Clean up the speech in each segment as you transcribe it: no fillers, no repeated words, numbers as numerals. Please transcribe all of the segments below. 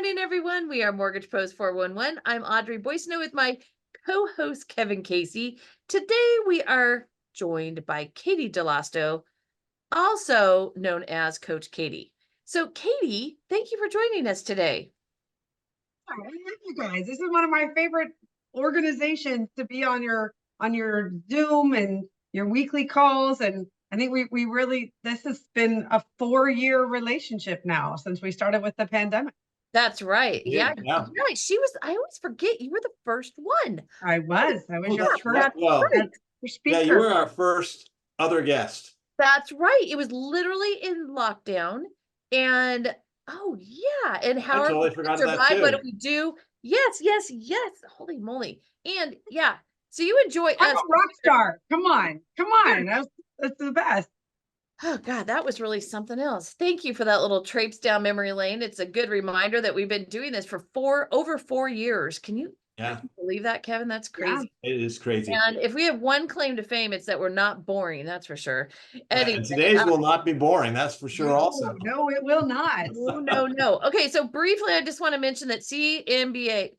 morning, everyone. We are Mortgage Pros 411. I'm Audrey Boyceno with my co-host, Kevin Casey. Today, we are joined by Katey Delasto, also known as Coach Katey. So, Katey, thank you for joining us today. I love you guys. This is one of my favorite organizations to be on your Zoom and your weekly calls. And I think we really, this has been a 4-year relationship now since we started with the pandemic. That's right. Yeah. Yeah. Right. I always forget you were the first one. I was your That's first, right. Well, right. first yeah, speaker. you were our first other guest. That's right. It was literally in lockdown. And oh yeah. And how I are totally we forgot gonna that survive? What do too. we do? Yes, yes, yes. Holy moly. And yeah. So you enjoy I'm us. a rock star. Come on. That's the best. Oh God, that was really something else. Thank you for that little traipse down memory lane. It's a good reminder that we've been doing this for over 4 years. Can you believe that, Kevin? That's crazy. Yeah, it is crazy. And if we have one claim to fame, it's that we're not boring. That's for sure. Anyway, And today's will not be boring. That's for sure. Also, No, it will not. No. Okay, so briefly, I just want to mention that CMBA,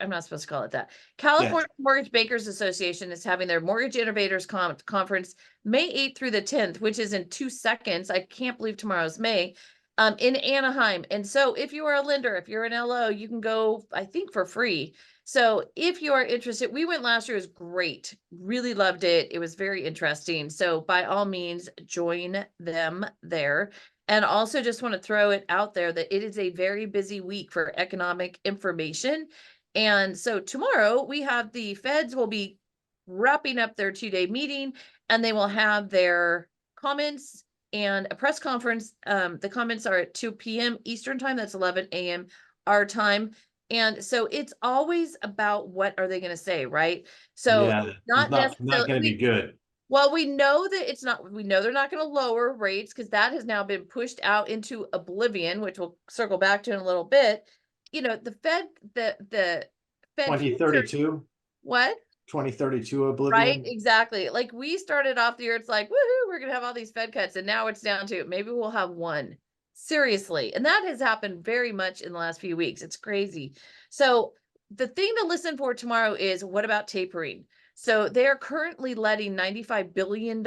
I'm not supposed to call it that. California Mortgage Bankers Association is having their Mortgage Innovators Conference May 8th through the 10th, which is in 2 seconds. I can't believe tomorrow's May, in Anaheim. And so if you are a lender, if you're an LO, you can go, I think, for free. So if you are interested, we went last year, it was great. Really loved it. It was very interesting. So by all means, join them there. And also just want to throw it out there that it is a very busy week for economic information. And so tomorrow we have the Feds will be wrapping up their 2-day meeting, and they will have their comments and a press conference. The comments are at 2 p.m. Eastern time. That's 11 a.m. our time. And so it's always about what are they going to say, right? So yeah, not going to be good. Well, we know that it's not, we know they're not going to lower rates because that has now been pushed out into oblivion, which we'll circle back to in a little bit. You know, the Fed 2032. What? 2032 oblivion. Right, exactly. Like we started off the year, it's like, woohoo, we're gonna have all these Fed cuts, and now it's down to maybe we'll have one. Seriously. And that has happened very much in the last few weeks. It's crazy. So the thing to listen for tomorrow is what about tapering? So they're currently letting $95 billion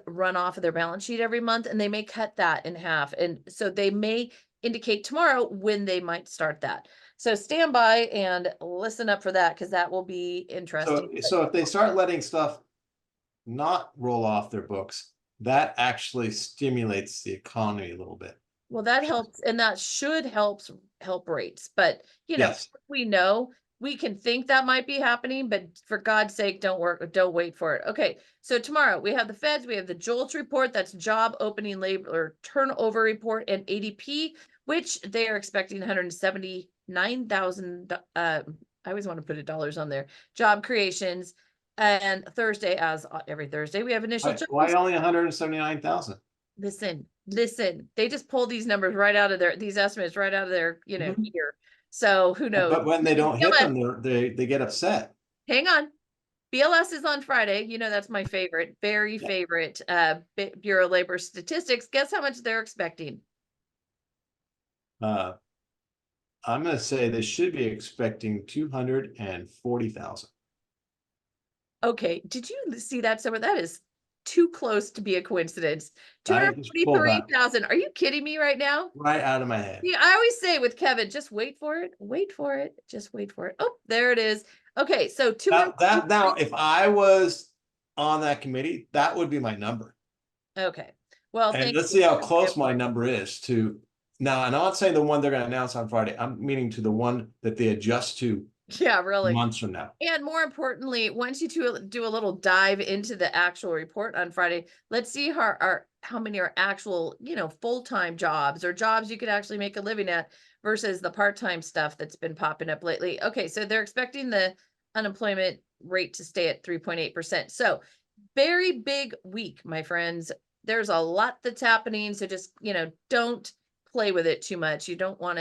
run off of their balance sheet every month, and they may cut that in half. And so they may indicate tomorrow when they might start that. So stand by and listen up for that because that will be interesting. So if they start letting stuff not roll off their books, that actually stimulates the economy a little bit. Well, that helps, and that should help rates. But you know, we know we can think that might be happening, but for God's sake, don't wait for it. Okay, so tomorrow we have the Feds, we have the JOLTS report, that's job opening labor or turnover report, and ADP, which they are expecting 179,000. I always want to put dollars on there. Job creations, and Thursday, as every Thursday, we have initial. Why only 179,000? Listen, they just pull these numbers right out of these estimates right out of their, year. So who knows? But when they don't hit them, they get upset. Hang on. BLS is on Friday. You know, that's my favorite, very favorite Bureau of Labor Statistics. Guess how much they're expecting? I'm going to say they should be expecting 240,000. Okay. Did you see that? Some of that is too close to be a coincidence. 243,000. Are you kidding me right now? Right out of my head. Yeah, I always say with Kevin, just wait for it. Just wait for it. Oh, there it is. Okay, so now if I was on that committee, that would be my number. Okay. Well, and let's see how close my number is to now. I'm not saying the one they're going to announce on Friday. I'm meaning to the one that they adjust to. Yeah, really. Months from now. And more importantly, once you do a little dive into the actual report on Friday, let's see how many are actual, full-time jobs or jobs you could actually make a living at versus the part-time stuff that's been popping up lately. Okay, so they're expecting the unemployment rate to stay at 3.8%. So very big week, my friends. There's a lot that's happening. So just, don't play with it too much. You don't want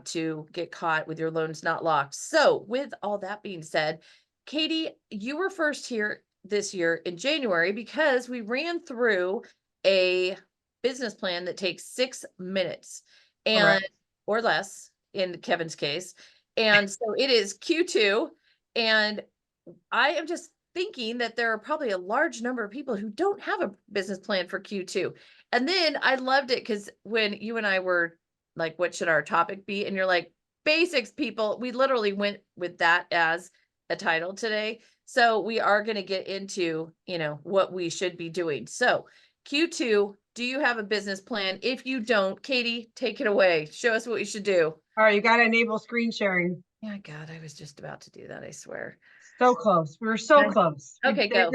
to get caught with your loans not locked. So with all that being said, Katey, you were first here this year in January because we ran through a business plan that takes 6 minutes. And or less in Kevin's case. And so it is Q2. And I am just thinking that there are probably a large number of people who don't have a business plan for Q2. And then I loved it because when you and I were like, what should our topic be? And you're like, basics, people. We literally went with that as a title today. So we are going to get into, what we should be doing. So Q2, do you have a business plan? If you don't, Katey, take it away. Show us what you should do. All right, you got to enable screen sharing. Yeah, God, I was just about to do that, I swear. So close. We're so close. Okay, go.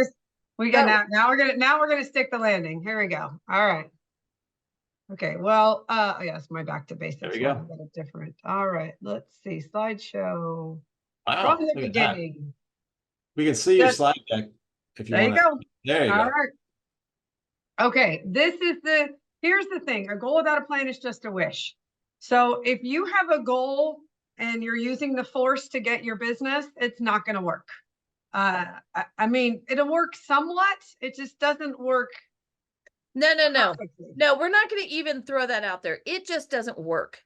We got now we're gonna stick the landing. Here we go. All right. Okay, well, yes, my back to basics. There we go. Different. All right, let's see. Slideshow. Wow, From the look at that. beginning. We can see your Just- slide deck if you There want. you go. There you All go. right. Okay, here's the thing. A goal without a plan is just a wish. So if you have a goal and you're using the force to get your business, it's not going to work. I mean, it'll work somewhat. It just doesn't work. No. perfectly. No, we're not going to even throw that out there. It just doesn't work.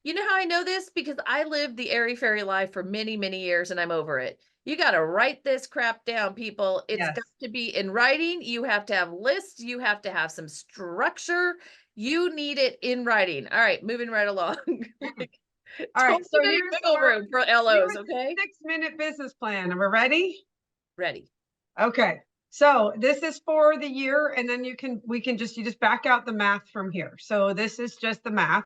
You know how I know this? Because I lived the airy fairy life for many, many years and I'm over it. You got to write this crap down, people. It's Yes. got to be in writing. You have to have lists. You have to have some structure. You need it in writing. All right, moving right along. All right, so Don't leave any here's wiggle room for LOs, here's the okay? 6-minute business plan. Are we ready? Ready. Okay, so this is for the year, and then you just back out the math from here. So this is just the math,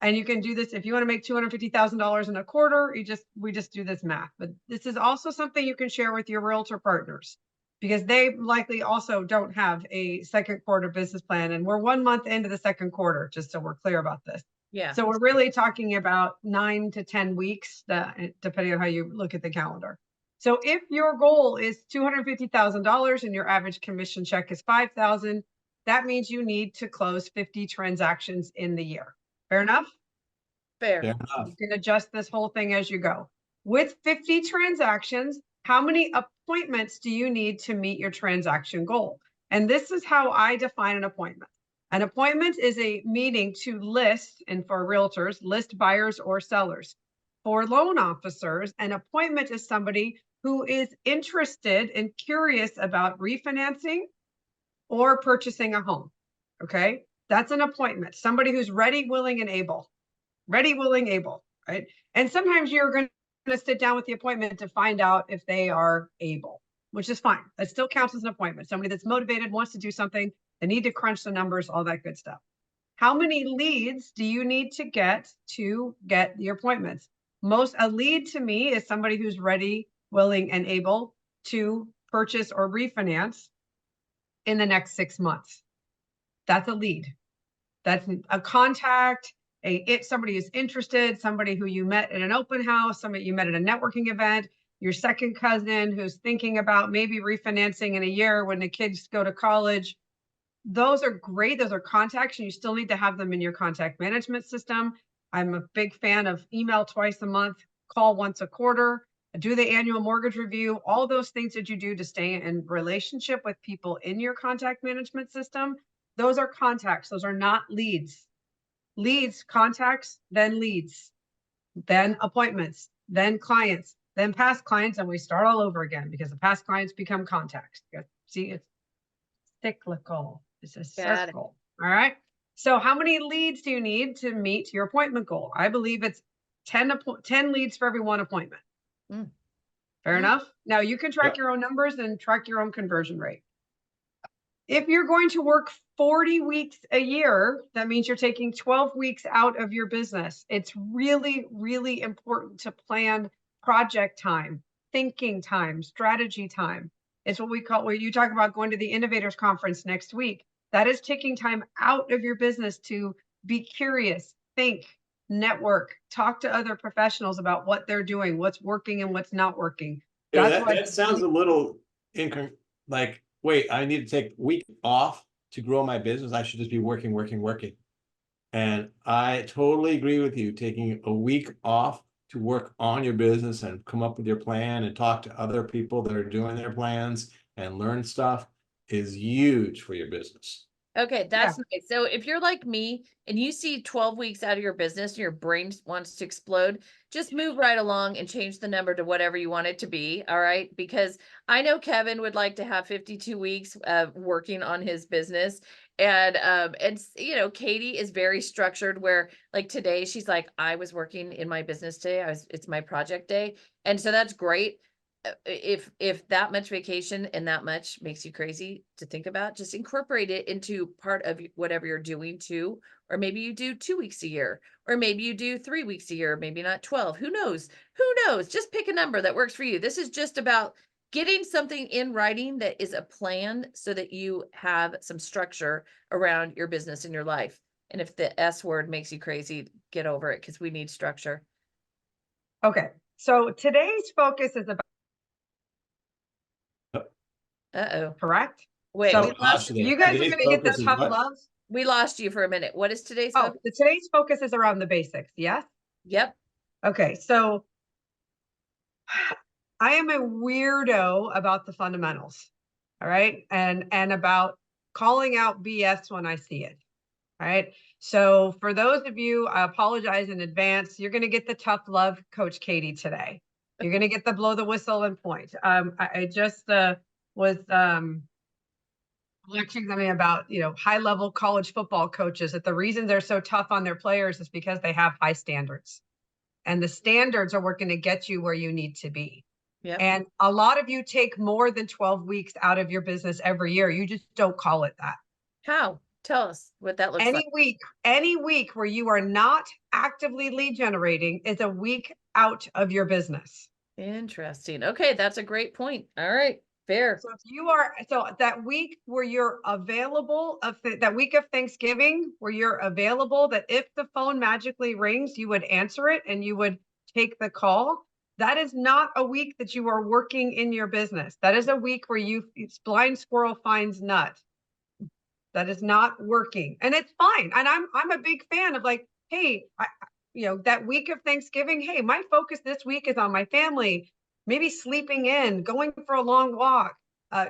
and you can do this if you want to make $250,000 in a quarter. We just do this math, but this is also something you can share with your realtor partners because they likely also don't have a second quarter business plan, and we're 1 month into the second quarter, just so we're clear about this. Yeah. So we're really talking about 9 to 10 weeks, depending on how you look at the calendar. So if your goal is $250,000 and your average commission check is $5,000, that means you need to close 50 transactions in the year. Fair enough? Fair. Fair enough. You can adjust this whole thing as you go. With 50 transactions, how many appointments do you need to meet your transaction goal? And this is how I define an appointment. An appointment is a meeting to list, and for realtors, list buyers or sellers. For loan officers, an appointment is somebody who is interested and curious about refinancing or purchasing a home. Okay, that's an appointment. Somebody who's ready, willing, and able. Ready, willing, able, right? And sometimes you're going to sit down with the appointment to find out if they are able, which is fine. That still counts as an appointment. Somebody that's motivated, wants to do something, they need to crunch the numbers, all that good stuff. How many leads do you need to get the appointments? A lead to me is somebody who's ready, willing, and able to purchase or refinance in the next 6 months. That's a lead. That's a contact, somebody who's interested, somebody who you met at an open house, somebody you met at a networking event, your second cousin who's thinking about maybe refinancing in a year when the kids go to college. Those are great. Those are contacts, and you still need to have them in your contact management system. I'm a big fan of email twice a month, call once a quarter, do the annual mortgage review, all those things that you do to stay in relationship with people in your contact management system. Those are contacts. Those are not leads. Leads, contacts, then leads, then appointments, then clients, then past clients, and we start all over again because the past clients become contacts. See, it's cyclical. It's a circle. All right. So how many leads do you need to meet your appointment goal? I believe it's 10 leads for every one appointment. Fair enough. Now you can track your own numbers and track your own conversion rate. If you're going to work 40 weeks a year, that means you're taking 12 weeks out of your business. It's really, really important to plan project time, thinking time, strategy time. It's what we call, where you talk about going to the Innovators Conference next week. That is taking time out of your business to be curious, think, network, talk to other professionals about what they're doing, what's working and what's not working. That sounds a little like, wait, I need to take a week off to grow my business. I should just be working. And I totally agree with you. Taking a week off to work on your business and come up with your plan and talk to other people that are doing their plans and learn stuff is huge for your business. Okay, that's nice. So if you're like me and you see 12 weeks out of your business and your brain wants to explode, just move right along and change the number to whatever you want it to be. All right. Because I know Kevin would like to have 52 weeks of working on his business. And you know, Katie is very structured where like today she's like, I was working in my business today. It's my project day. And so that's great. If that much vacation and that much makes you crazy to think about, just incorporate it into part of whatever you're doing too. Or maybe you do 2 weeks a year, or maybe you do 3 weeks a year, maybe not 12. Who knows? Who knows? Just pick a number that works for you. This is just about getting something in writing that is a plan so that you have some structure around your business and your life. And if the S word makes you crazy, get over it because we need structure. Okay. So today's focus is about, Uh-oh. correct? Wait, So we lost Today. you guys are Today's going to get the focus is tough what? love. we lost you for a minute. What is today's Oh, focus? today's focus is around the basics. Yes. Yep. Okay. So I am a weirdo about the fundamentals. All right. And about calling out BS when I see it. All right. So for those of you, I apologize in advance. You're going to get the tough love Coach Katey today. You're going to get the blow the whistle and point. I just was lecturing them about, you know, high level college football coaches, that the reason they're so tough on their players is because they have high standards. And the standards are what going to get you where you need to be. Yep. And a lot of you take more than 12 weeks out of your business every year. You just don't call it that. How? Tell us what that looks like. Any week where you are not actively lead generating is a week out of your business. Interesting. Okay, that's a great point. All right, fair. So if you are, so that week where you're available, that week of Thanksgiving where you're available, that if the phone magically rings, you would answer it and you would take the call. That is not a week that you are working in your business. That is a week where it's blind squirrel finds nut. That is not working, and it's fine. And I'm a big fan of like, hey, you know, that week of Thanksgiving, hey, my focus this week is on my family, maybe sleeping in, going for a long walk,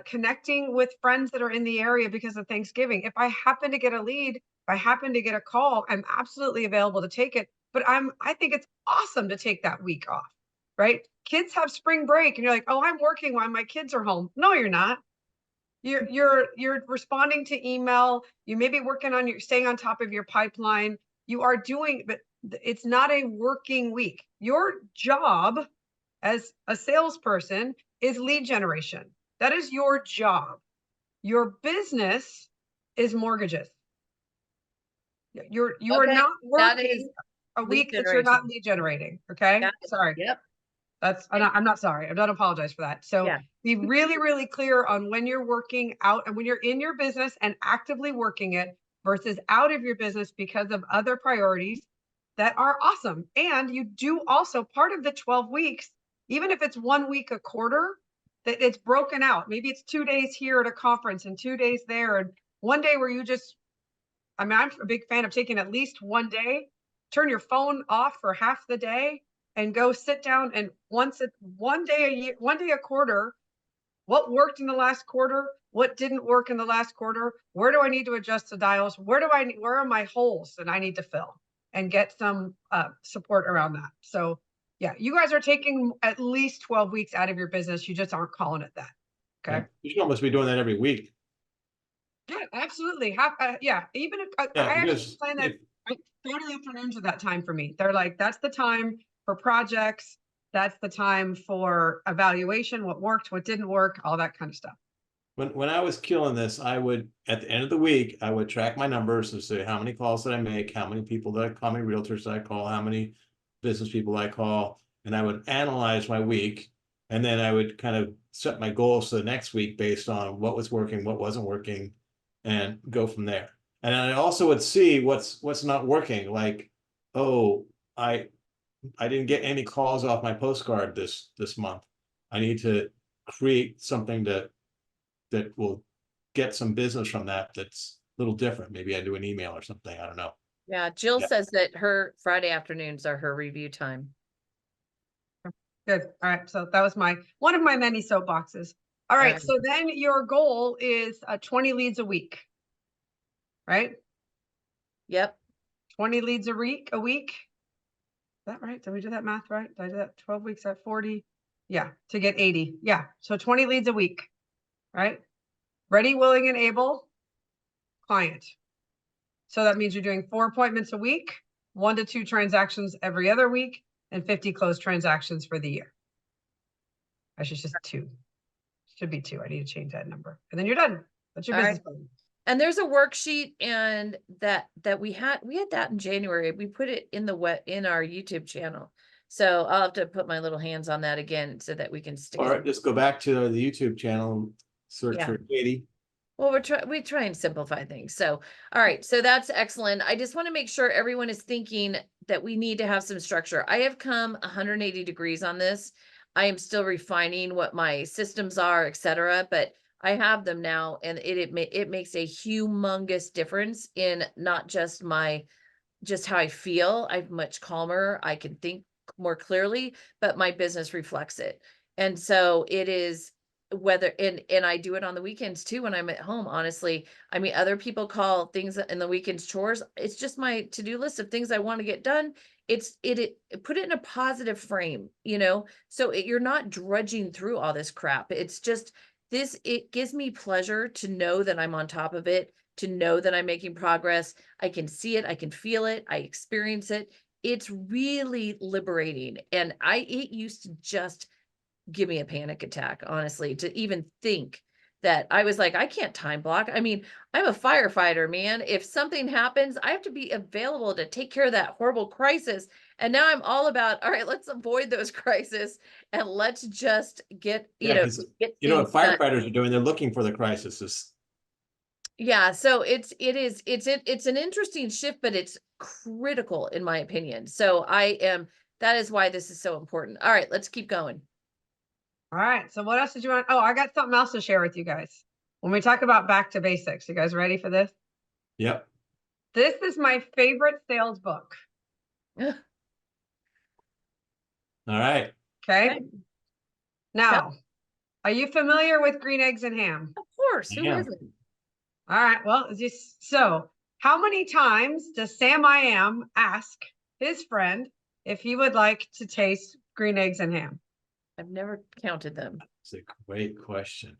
connecting with friends that are in the area because of Thanksgiving. If I happen to get a lead, if I happen to get a call, I'm absolutely available to take it. But I think it's awesome to take that week off, right? Kids have spring break and you're like, oh, I'm working while my kids are home. No, you're not. You're responding to email. You may be working on staying on top of your pipeline. You are doing, but it's not a working week. Your job as a salesperson is lead generation. That is your job. Your business is mortgages. You are Okay, not that working is a lead week that you're not generation. lead generating. Okay. Got it. Sorry. Yep. I'm not sorry. I don't apologize for that. So Yeah. be really, really clear on when you're working out and when you're in your business and actively working it versus out of your business because of other priorities that are awesome. And you do also part of the 12 weeks, even if it's 1 week a quarter, that it's broken out. Maybe it's 2 days here at a conference and 2 days there. And one day where you just, I mean, I'm a big fan of taking at least one day, turn your phone off for half the day and go sit down and one day a year, 1 day a quarter, what worked in the last quarter, what didn't work in the last quarter, where do I need to adjust the dials, where are my holes that I need to fill and get some support around that. So yeah, you guys are taking at least 12 weeks out of your business. You just aren't calling it that. Okay. Yeah. You should almost be doing that every week. Yeah, absolutely. Yeah, even if I actually plan that. Saturday afternoons are that time for me. They're like, that's the time for projects. That's the time for evaluation, what worked, what didn't work, all that kind of stuff. When I was killing this, I would, at the end of the week, I would track my numbers and say how many calls did I make, how many people did I call, how many realtors did I call, how many business people I call, and I would analyze my week. And then I would kind of set my goals for the next week based on what was working, what wasn't working, and go from there. And I also would see what's not working. Like, oh, I didn't get any calls off my postcard this month. I need to create something that will get some business from that that's a little different. Maybe I do an email or something. I don't know. Yeah, Jill Yeah. says that her Friday afternoons are her review time. Good. All right. So that was one of my many soapboxes. All right. So then your goal is 20 leads a week. right? Yep. 20 leads a week. Is that right? Did we do that math right? Did I do that? 12 weeks at 40. Yeah, to get 80. Yeah, so 20 leads a week, right? Ready, willing, and able client. So that means you're doing 4 appointments a week, 1 to 2 transactions every other week, and 50 closed transactions for the year. Actually, it's just 2. Should be 2. I need to change that number. And then you're done. That's your All business right. plan. And there's a worksheet and that we had that in January. We put it in in our YouTube channel. So I'll have to put my little hands on that again so that we can stick All it. right, just go back to the YouTube channel, search Yeah. for Katey. Well, we try and simplify things. So, all right. So that's excellent. I just want to make sure everyone is thinking that we need to have some structure. I have come 180 degrees on this. I am still refining what my systems are, etc. But I have them now, and it makes a humongous difference in not just just how I feel. I'm much calmer. I can think more clearly, but my business reflects it. And so it is whether and I do it on the weekends too when I'm at home, honestly. I mean, other people call things in the weekends chores. It's just my to-do list of things I want to get done. It put it in a positive frame, so you're not drudging through all this crap. It's just it gives me pleasure to know that I'm on top of it, to know that I'm making progress. I can see it, I can feel it, I experience it. It's really liberating. And it used to just give me a panic attack, honestly, to even think that I was like, I can't time block. I mean, I'm a firefighter, man. If something happens, I have to be available to take care of that horrible crisis. And now I'm all about, all right, let's avoid those crises and let's just get, Yeah, because get you know what things done. firefighters are doing? They're looking for the crises. Yeah, so it's an interesting shift, but it's critical in my opinion. So that is why this is so important. All right, let's keep going. All right. So what else did you want? Oh, I got something else to share with you guys. When we talk about back to basics, you guys ready for this? Yep. This is my favorite sales book. All right. Okay. Okay. Now, are you familiar with green eggs and ham? Of course, who Yeah. isn't? All right. Well, so how many times does Sam I Am ask his friend if he would like to taste green eggs and ham? I've never counted them. It's a great question.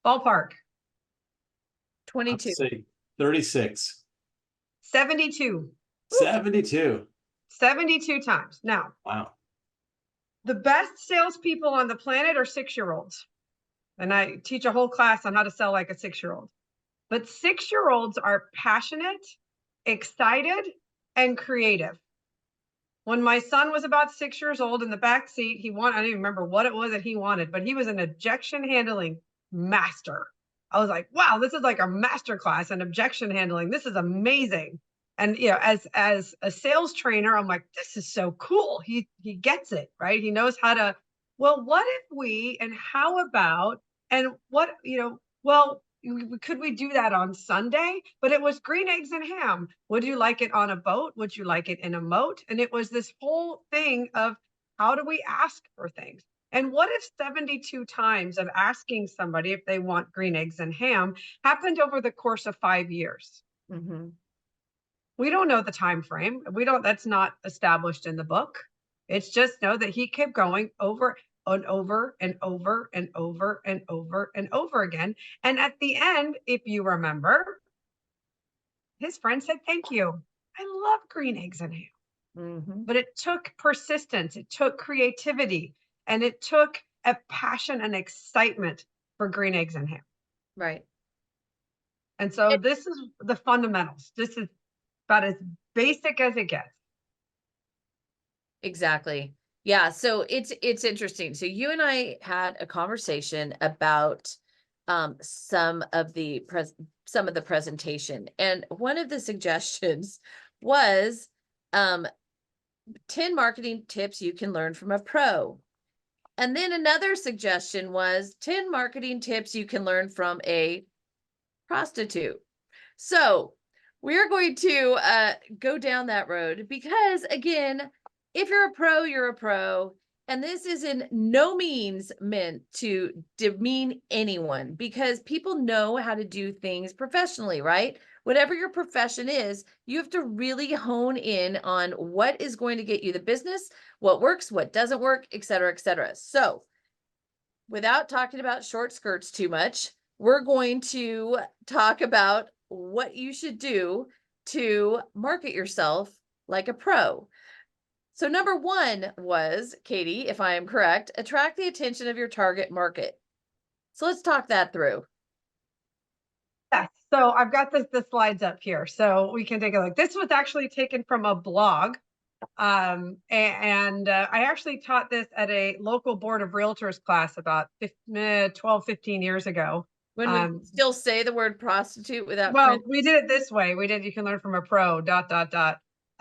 Ballpark. 22. I'd say 36. 72. 72. 72 times. Now, Wow. the best salespeople on the planet are 6-year-olds. And I teach a whole class on how to sell like a 6-year-old. But 6-year-olds are passionate, excited, and creative. When my son was about 6 years old in the back seat, I don't even remember what it was that he wanted, but he was an objection handling master. I was like, wow, this is like a master class in objection handling. This is amazing. And as a sales trainer, I'm like, this is so cool. He gets it, right? He knows how to, well, what if we, and how about, and what, well, could we do that on Sunday? But it was green eggs and ham. Would you like it on a boat? Would you like it in a moat? And it was this whole thing of how do we ask for things? And what if 72 times of asking somebody if they want green eggs and ham happened over the course of 5 years? Mm-hmm. We don't know the time frame. That's not established in the book. It's just know that he kept going over and over and over and over and over and over again. And at the end, if you remember, his friend said, thank you. I love green eggs and ham. Mm-hmm. But it took persistence, it took creativity, and it took a passion and excitement for green eggs and ham. Right. And so this is the fundamentals. This is about as basic as it gets. Exactly. Yeah. So it's interesting. So you and I had a conversation about some of the presentation, and one of the suggestions was 10 marketing tips you can learn from a pro. And then another suggestion was 10 marketing tips you can learn from a prostitute. So we're going to go down that road because, again, if you're a pro, you're a pro. And this is in no means meant to demean anyone because people know how to do things professionally, right? whatever your profession is, you have to really hone in on what is going to get you the business, what works, what doesn't work, et cetera, et cetera. So without talking about short skirts too much, we're going to talk about what you should do to market yourself like a pro. So number one was, Katie, if I am correct, attract the attention of your target market. So let's talk that through. Yes. So I've got the slides up here, so we can take a look. This was actually taken from a blog. I actually taught this at a local board of realtors class about 12, 15 years ago. When we still say the word prostitute without Well, print. we did it this way. We did, you can learn from a pro, ...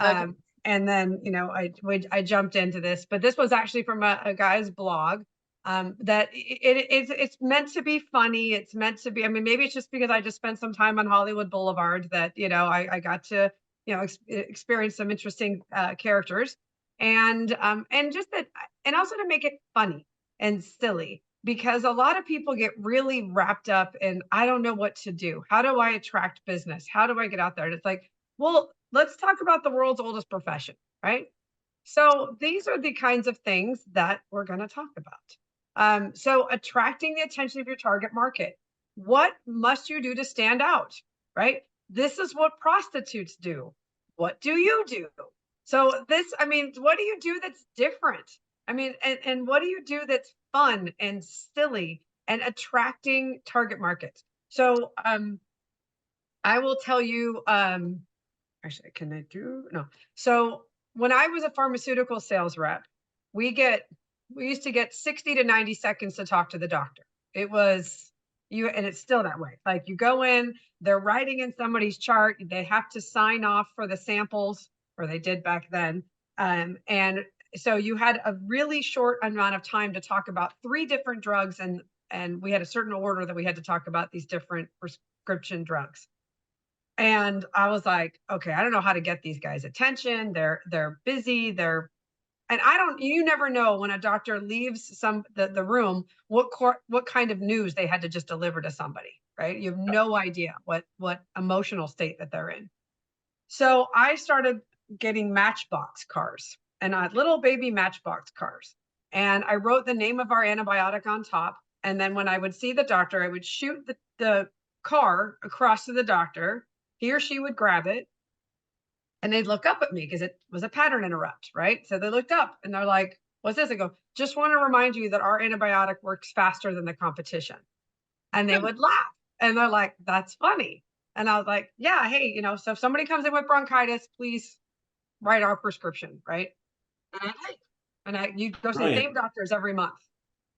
Okay. And then, you know, I jumped into this, but this was actually from a guy's blog. That it's meant to be funny. It's meant to be, I mean, maybe it's just because I just spent some time on Hollywood Boulevard that, you know, I got to, you know, experience some interesting characters, and just that, and also to make it funny and silly, because a lot of people get really wrapped up in, I don't know what to do. How do I attract business? How do I get out there? And it's like, well, let's talk about the world's oldest profession, right? So these are the kinds of things that we're going to talk about. So attracting the attention of your target market. What must you do to stand out, right? This is what prostitutes do. What do you do? So this, I mean, what do you do that's different? I mean, and what do you do that's fun and silly and attracting target markets? So I will tell you, actually, can I do? No. So when I was a pharmaceutical sales rep, we used to get 60 to 90 seconds to talk to the doctor. It was you, and it's still that way. Like, you go in, they're writing in somebody's chart, they have to sign off for the samples, or they did back then. And so you had a really short amount of time to talk about 3 different drugs, and we had a certain order that we had to talk about these different prescription drugs. And I was like, okay, I don't know how to get these guys' attention. They're busy. You never know when a doctor leaves the room, what kind of news they had to just deliver to somebody, right? You have no idea what emotional state that they're in. So I started getting Matchbox cars, and little baby Matchbox cars. And I wrote the name of our antibiotic on top. And then when I would see the doctor, I would shoot the car across to the doctor. He or she would grab it, and they'd look up at me because it was a pattern interrupt, right? So they looked up and they're like, what's this? I go, just want to remind you that our antibiotic works faster than the competition. And they would laugh, and they're like, that's funny. And I was like, yeah, hey, you know, so if somebody comes in with bronchitis, please write our prescription, right? And you go to the same doctors every month.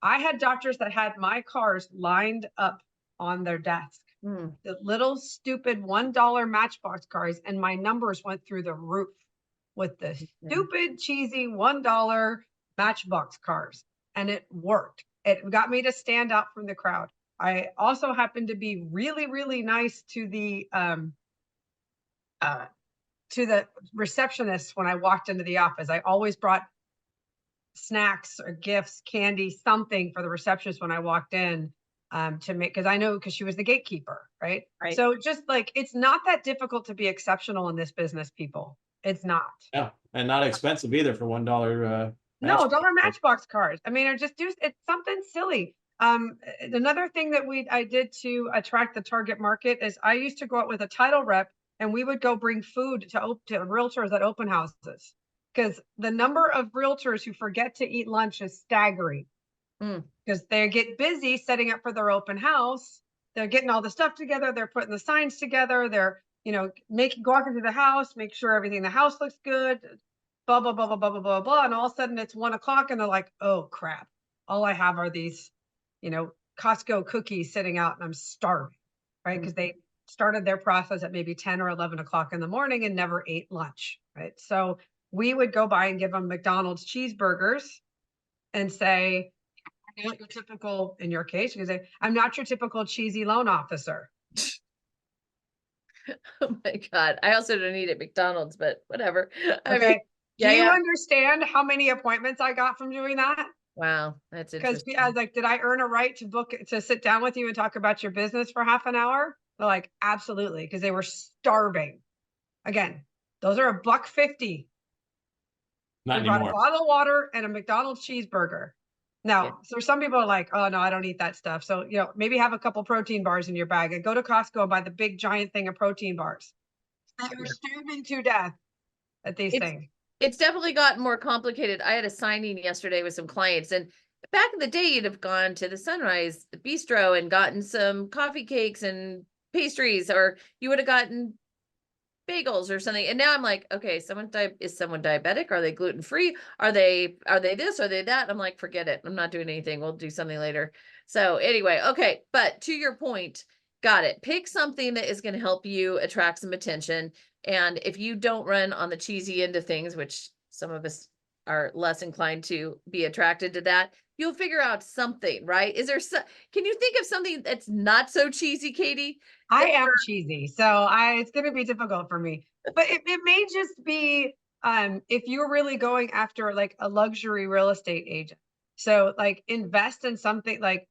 I had doctors that had my cars lined up on their desk. The little stupid $1 Matchbox cars, and my numbers went through the roof with the stupid, cheesy $1 Matchbox cars, and it worked. It got me to stand out from the crowd. I also happened to be really, really nice to the receptionist when I walked into the office. I always brought snacks or gifts, candy, something for the receptionist when I walked in. To make, because I know, because she was the gatekeeper, right? So just like, it's not that difficult to be exceptional in this business, people. It's not. Yeah, and not expensive either for $1. No, dollar Matchbox cars. I mean, it's something silly. Another thing that I did to attract the target market is I used to go out with a title rep, and we would go bring food to realtors at open houses, because the number of realtors who forget to eat lunch is staggering. Because they get busy setting up for their open house. They're getting all the stuff together. They're putting the signs together. They're, you know, walking through the house, make sure everything in the house looks good, blah, blah, blah, blah, blah, blah, blah, blah. And all of a sudden it's 1 o'clock, and they're like, oh crap. All I have are these, you know, Costco cookies sitting out, and I'm starving, right? Because they started their process at maybe 10 or 11 o'clock in the morning and never ate lunch, right? So we would go by and give them McDonald's cheeseburgers and say, not your typical, in your case, you can say, I'm not your typical cheesy loan officer. Oh my God. I also don't eat at McDonald's, but whatever. I Okay. mean, Do you understand how many appointments I got from doing that? Wow. That's Because interesting. I was like, did I earn a right to sit down with you and talk about your business for half an hour? They're like, absolutely, because they were starving. Again, those are $1.50. Not We bought a anymore. bottle of water and a McDonald's cheeseburger. Yeah. Now, so some people are like, oh no, I don't eat that stuff. So, maybe have a couple protein bars in your bag and go to Costco and buy the big giant thing of protein bars. We're starving to death at these things. It's definitely gotten more complicated. I had a signing yesterday with some clients, and back in the day, you'd have gone to the Sunrise Bistro and gotten some coffee cakes and pastries, or you would have gotten bagels or something. And now I'm like, okay, is someone diabetic? Are they gluten free? Are they this? Are they that? And I'm like, forget it. I'm not doing anything. We'll do something later. So anyway, okay. But to your point, got it. Pick something that is going to help you attract some attention. And if you don't run on the cheesy end of things, which some of us are less inclined to be attracted to that, you'll figure out something, right? Can you think of something that's not so cheesy, Katey? I am cheesy, so it's going to be difficult for me. But it may just be if you're really going after like a luxury real estate agent. So like invest in something like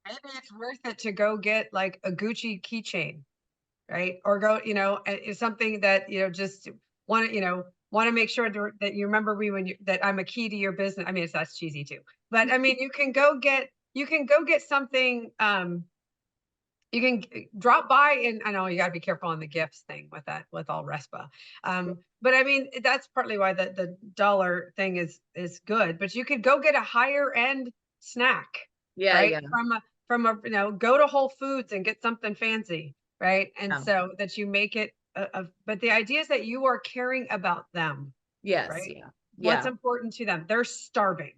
maybe it's worth it to go get like a Gucci keychain, right? Or go, it's something that just want to make sure that you remember that I'm a key to your business. I mean, that's cheesy too, but I mean, you can go get something. You can drop by, and I know you got to be careful on the gifts thing with all RESPA. But I mean, that's partly why the dollar thing is good, but you could go get a higher end snack, right? Yeah. From a go to Whole Foods and get something fancy, right? And so that you make it but the idea is that you are caring about them. Yes. Right? Yeah. What's important to them? They're starving.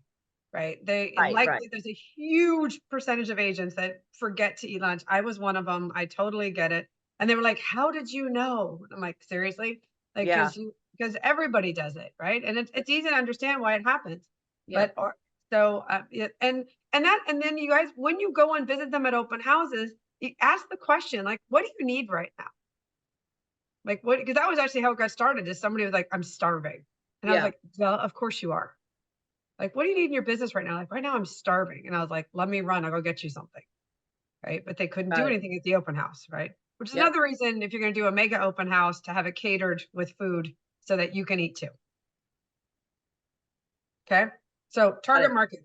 Right. There's a huge percentage of agents that forget to eat lunch. I was one of them. I totally get it. And they were like, how did you know? I'm like, seriously? Like, because everybody does it. Right. And it's easy to understand why it happens. Yeah. And then you guys, when you go and visit them at open houses, you ask the question, like, what do you need right now? Like, what? Because that was actually how it got started, is somebody was like, I'm starving. And I was like, well, of course you are. Like, what do you need in your business right now? Like, right now I'm starving. And I was like, let me run. I'll go get you something. Right. But they couldn't do anything at the open house. Right. Which is another reason, if you're going to do a mega open house, to have it catered with food so that you can eat too. Okay. So target market.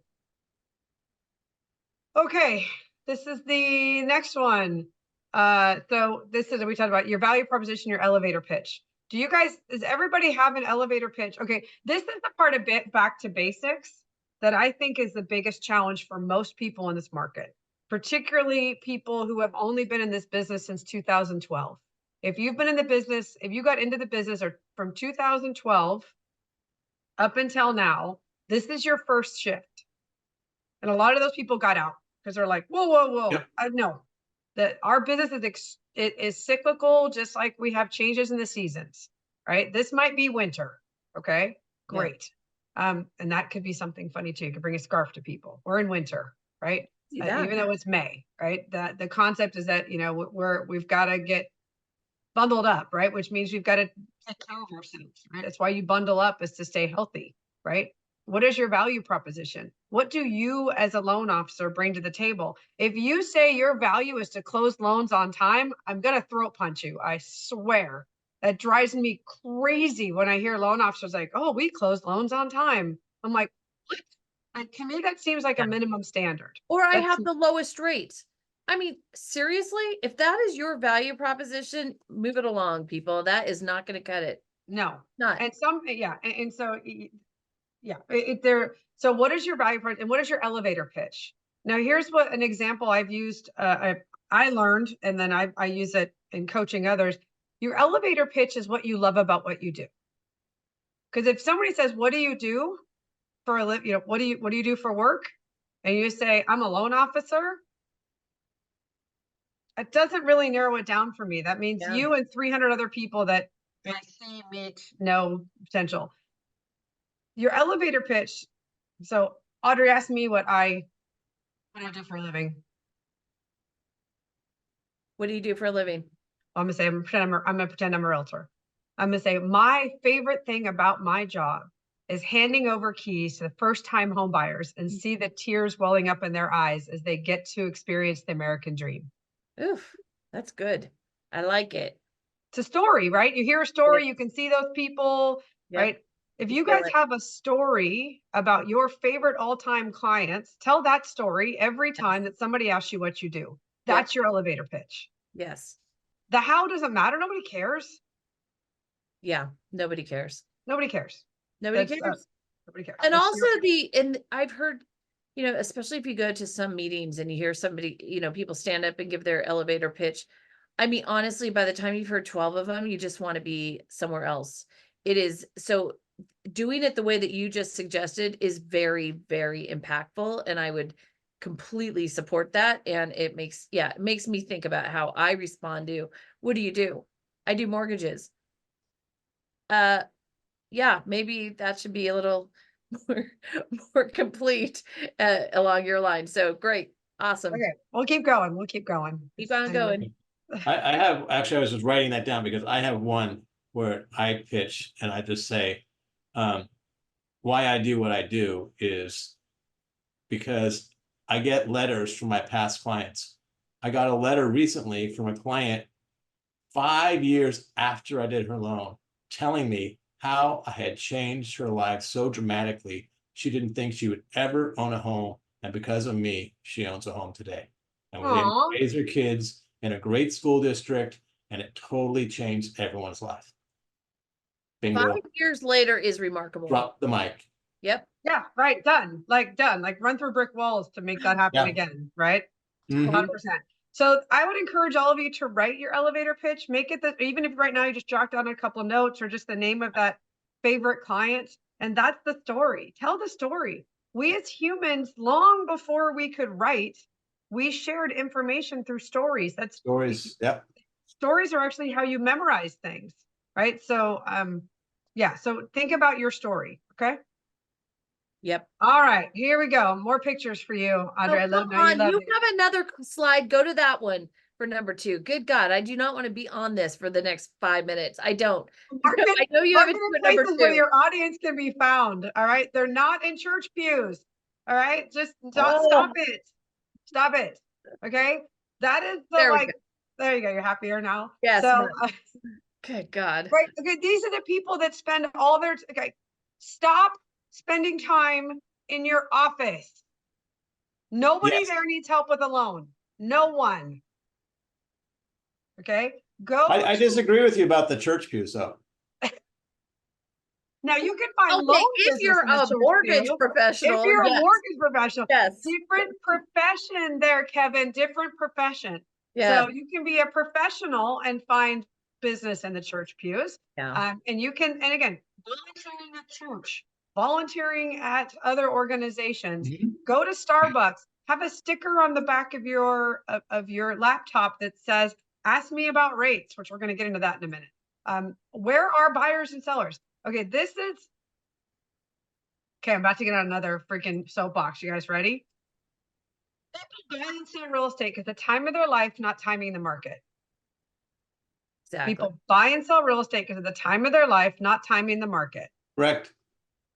Okay. This is the next one. So we talked about your value proposition, your elevator pitch. Does everybody have an elevator pitch? Okay, this is the part a bit back to basics that I think is the biggest challenge for most people in this market, particularly people who have only been in this business since 2012. If you got into the business from 2012 up until now, this is your first shift. And a lot of those people got out because they're like, whoa. Yep. No, that our business is cyclical, just like we have changes in the seasons, right? This might be winter. Okay, great. Yeah. And that could be something funny too. You could bring a scarf to people. We're in winter, right? Even though it's May, right? The concept is that, we've got to get bundled up, right? Which means we've got to take care of ourselves, right? That's why you bundle up, is to stay healthy, right? What is your value proposition? What do you as a loan officer bring to the table? If you say your value is to close loans on time, I'm going to throat punch you. I swear. That drives me crazy when I hear loan officers like, oh, we close loans on time. I'm like, what? And to me, that seems like a minimum standard. Or I have the lowest rates. I mean, seriously, if that is your value proposition, move it along, people. That is not going to cut it. No. Not. And so so what is your value price and what is your elevator pitch? Now, here's what an example I've used. I learned, and then I use it in coaching others. Your elevator pitch is what you love about what you do. Because if somebody says, what do you do for a living? What do you do for work? And you say, I'm a loan officer. It doesn't really narrow it down for me. That means you and 300 other people that I see meet no potential. Your elevator pitch. So Audrey asked me what I do for a living. What do you do for a living? I'm gonna say I'm gonna pretend I'm a realtor. I'm gonna say my favorite thing about my job is handing over keys to the first-time home buyers and see the tears welling up in their eyes as they get to experience the American dream. Oof, that's good. I like it. It's a story, right? You hear a story, you can see those people, Yep. right? If You you feel guys it. have a story about your favorite all-time clients, tell that story every time that somebody asks you what you do. That's your elevator pitch. Yes. The how doesn't matter. Nobody cares. Yeah. Nobody cares. Nobody cares. Nobody That's, cares. nobody cares. And It's also your- and I've heard, you know, especially if you go to some meetings and you hear somebody, you know, people stand up and give their elevator pitch. I mean, honestly, by the time you've heard 12 of them, you just want to be somewhere else. It is so doing it the way that you just suggested is very, very impactful. And I would completely support that. And it makes, it makes me think about how I respond to, what do? I do mortgages. Yeah, maybe that should be a little more, more complete along your line. So great. Awesome. Okay, we'll keep going. We'll keep going. Keep on Anyway. going. I have, actually, I was just writing that down because I have one where I pitch and I just say, why I do what I do is because I get letters from my past clients. I got a letter recently from a client 5 years after I did her loan, telling me how I had changed her life so dramatically. She didn't think she would ever own a home. And because of me, she owns a home today. And was able Aw. to raise her kids in a great school district, and it totally changed everyone's life. Bingo. 5 years later is remarkable. Drop the mic. Yep. Yeah, right. Done. Like run through brick walls to make that happen Yeah. again. Right. Mhm. 100%. So I would encourage all of you to write your elevator pitch, make it that even if right now you just jot down a couple of notes or just the name of that favorite client. And that's the story. Tell the story. We as humans, long before we could write, we shared information through stories. That's Stories. Yep. stories are actually how you memorize things. Right. So yeah. So think about your story. Okay. Yep. All right, here we go. More pictures for you, Audrey. I love Come know you on, love you it. have another slide. Go to that one for number 2. Good God, I do not want to be on this for the next 5 minutes. I don't. Mark it, I know you have mark it it in at number places where 2. your audience can be found. All right, they're not in church pews. All right, just don't Oh. stop it. Stop it. Okay, that is the There we like. go. There you go. You're happier now. Yes, So good God. right. Okay, these are the people that spend all their. Okay, stop spending time in your office. Nobody Yes. there needs help with a loan. No one. Okay, go. I disagree with you about the church pews, though. Now you can find Okay, loan if business you're in the a church mortgage pew. professional, If you're yes. a mortgage professional, Yes. different profession there, Kevin, different profession. Yeah. So you can be a professional and find business in the church pews. Yeah. And you can, and again, volunteering at church, volunteering at other organizations, go to Starbucks, have a sticker on the back of your laptop that says, ask me about rates, which we're going to get into that in a minute. Where are buyers and sellers? Okay, this is, okay, I'm about to get on another freaking soapbox. You guys ready? People buy and sell real estate because the time of their life, not timing the market. Exactly. People buy and sell real estate because of the time of their life, not timing the market. Correct.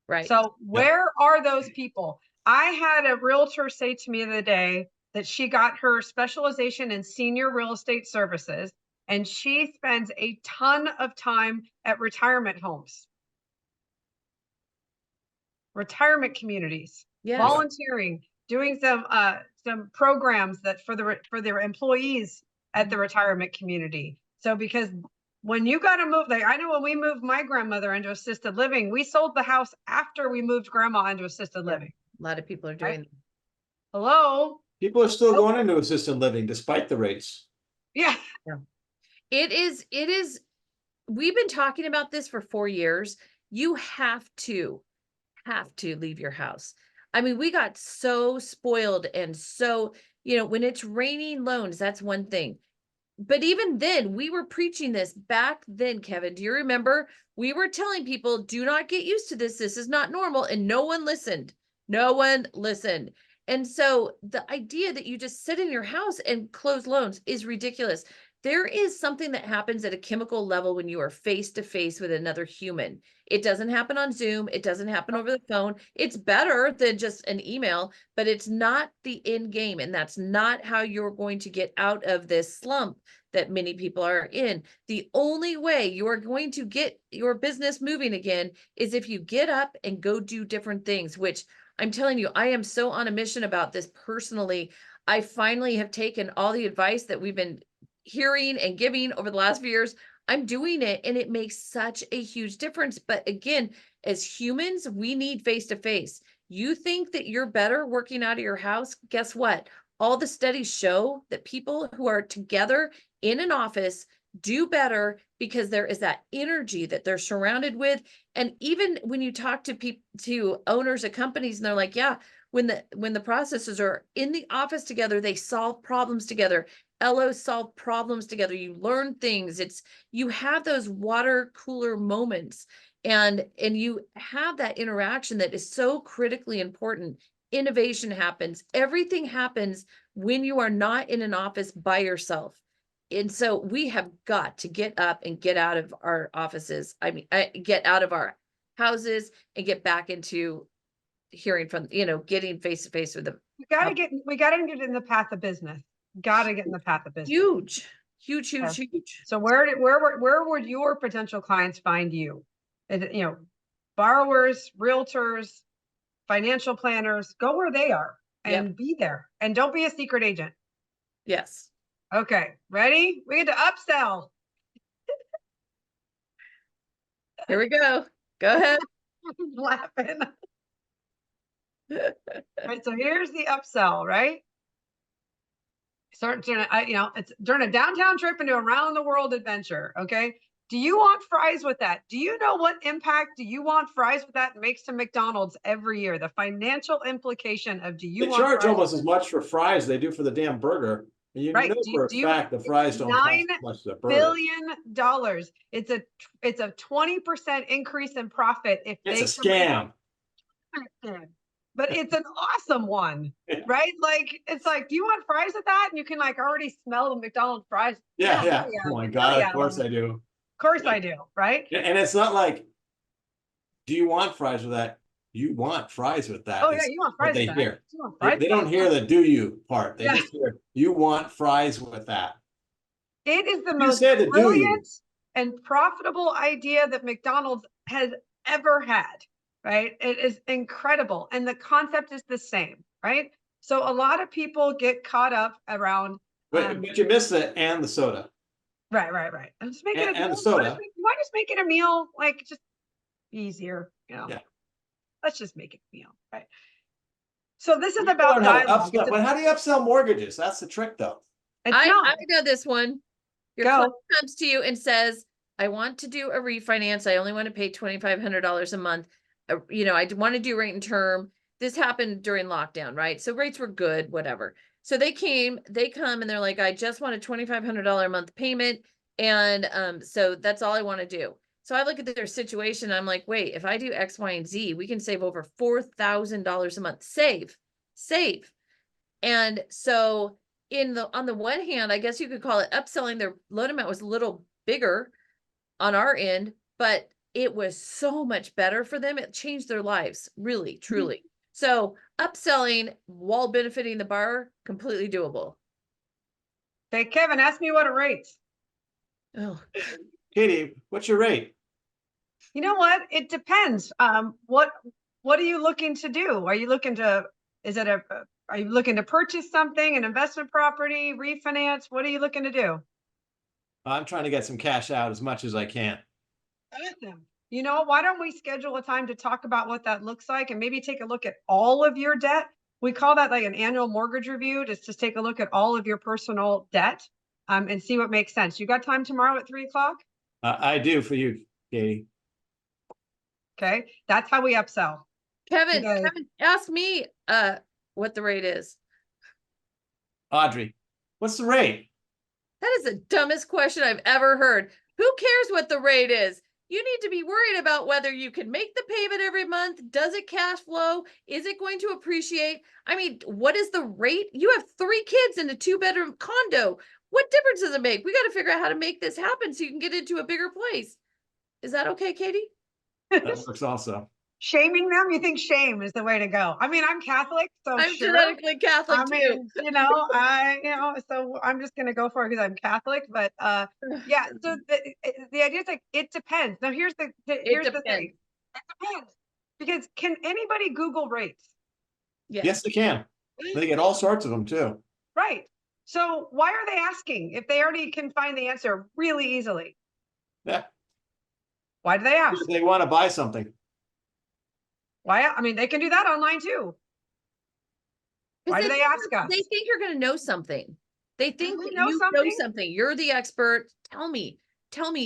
Right. So where are those people? I had a realtor say to me the other day that she got her specialization in senior real estate services, and she spends a ton of time at retirement homes, retirement communities, Yes. volunteering, doing some programs that for their employees at the retirement community. So because when you got to move, like I know when we moved my grandmother into assisted living, we sold the house after we moved grandma into assisted living. A lot of people are doing that. Hello. People are still going into assisted living despite the rates. Yeah. It is, we've been talking about this for 4 years. You have to leave your house. I mean, we got so spoiled and so, you know, when it's raining loans, that's one thing. But even then, we were preaching this back then, Kevin. Do you remember? We were telling people, do not get used to this. This is not normal. And no one listened. No one listened. And so the idea that you just sit in your house and close loans is ridiculous. There is something that happens at a chemical level when you are face to face with another human. It doesn't happen on Zoom. It doesn't happen over the phone. It's better than just an email, but it's not the end game. And that's not how you're going to get out of this slump that many people are in. The only way you are going to get your business moving again is if you get up and go do different things, which I'm telling you, I am so on a mission about this personally. I finally have taken all the advice that we've been hearing and giving over the last few years. I'm doing it, and it makes such a huge difference. But again, as humans, we need face-to-face. You think that you're better working out of your house? Guess what? All the studies show that people who are together in an office do better because there is that energy that they're surrounded with. And even when you talk to people, to owners of companies, and they're like, yeah, when the processes are in the office together, they solve problems together. LOs solve problems together. You learn things. You have those water cooler moments, and you have that interaction that is so critically important. Innovation happens. Everything happens when you are not in an office by yourself. And so we have got to get up and get out of our offices. I mean, get out of our houses and get back into hearing from, getting face to face with them. We gotta get in the path of business. Gotta get in the path of business. Huge. Yeah. Huge. So where would your potential clients find you? Borrowers, realtors, financial planners, go where they are and be there. And don't be a secret agent. Yes. Okay, ready? We get to upsell. Here we go. Go ahead. Laughing. Right, so here's the upsell, right? It's during a downtown trip into a round the world adventure. Okay. Do you want fries with that? Do you know what impact do you want fries with that makes to McDonald's every year? The financial implication of They charge almost as much for fries as they do for the damn burger. And you know for a fact the fries don't cost as much as a burger. $9 billion. It's a 20% increase in profit if it's a scam. But it's an awesome one, right? Like, it's like, do you want fries with that? And you can like already smell the McDonald's fries. Yeah. Oh my God, of course I do. Of course I do, right? And it's not like, do you want fries with that? You want fries with that. Oh yeah, you want fries with that. Hear. They don't hear the do you part. They just hear, you want fries with that. It is the most brilliant and profitable idea that McDonald's has ever had. Right? It is incredible. And the concept is the same, right? So a lot of people get caught up around. But you missed the and the soda. Right. I'm just making and the soda. Why just make it a meal? Like, just easier, Yeah. Let's just make it a meal, right? So this is about dialogue. But how do you upsell mortgages? That's the trick, though. I know this one. Your client comes to you and says, I want to do a refinance. I only want to pay $2,500 a month. I want to do rate and term. This happened during lockdown, right? So rates were good, whatever. So they come and they're like, I just want a $2,500 a month payment. And so that's all I want to do. So I look at their situation. I'm like, wait, if I do X, Y, and Z, we can save over $4,000 a month. Save. And so on the one hand, I guess you could call it upselling. Their loan amount was a little bigger on our end, but it was so much better for them. It changed their lives, really, truly. So upselling while benefiting the borrower, completely doable. Hey, Kevin, ask me what it rates. Oh, Katie, what's your rate? You know what? It depends. What are you looking to do? Are you looking to purchase something, an investment property, refinance? What are you looking to do? I'm trying to get some cash out as much as I can. Awesome. Why don't we schedule a time to talk about what that looks like and maybe take a look at all of your debt? We call that like an annual mortgage review, just to take a look at all of your personal debt and see what makes sense. You got time tomorrow at 3:00? I do for you, Katie. Okay. That's how we upsell. Kevin, ask me what the rate is. Audrey, what's the rate? That is the dumbest question I've ever heard. Who cares what the rate is? You need to be worried about whether you can make the payment every month. Does it cash flow? Is it going to appreciate? I mean, what is the rate? You have 3 kids in a 2-bedroom condo. What difference does it make? We got to figure out how to make this happen so you can get into a bigger place. Is that okay, Katie? That works also. Shaming them? You think shame is the way to go? I mean, I'm Catholic, so I'm sure. genetically Catholic I too. mean, so I'm just gonna go for it because I'm Catholic. But yeah. So the idea is like it depends. Now here's the It thing. depends. It depends because can anybody Google rates? Yes, they can. They get all sorts of them too. Right. So why are they asking if they already can find the answer really easily? Yeah. Why do they ask? They want to buy something. Why? I mean, they can do that online too. Why do they ask us? They think you're going to know something. They think we that know you know something? something. You're the expert. Tell me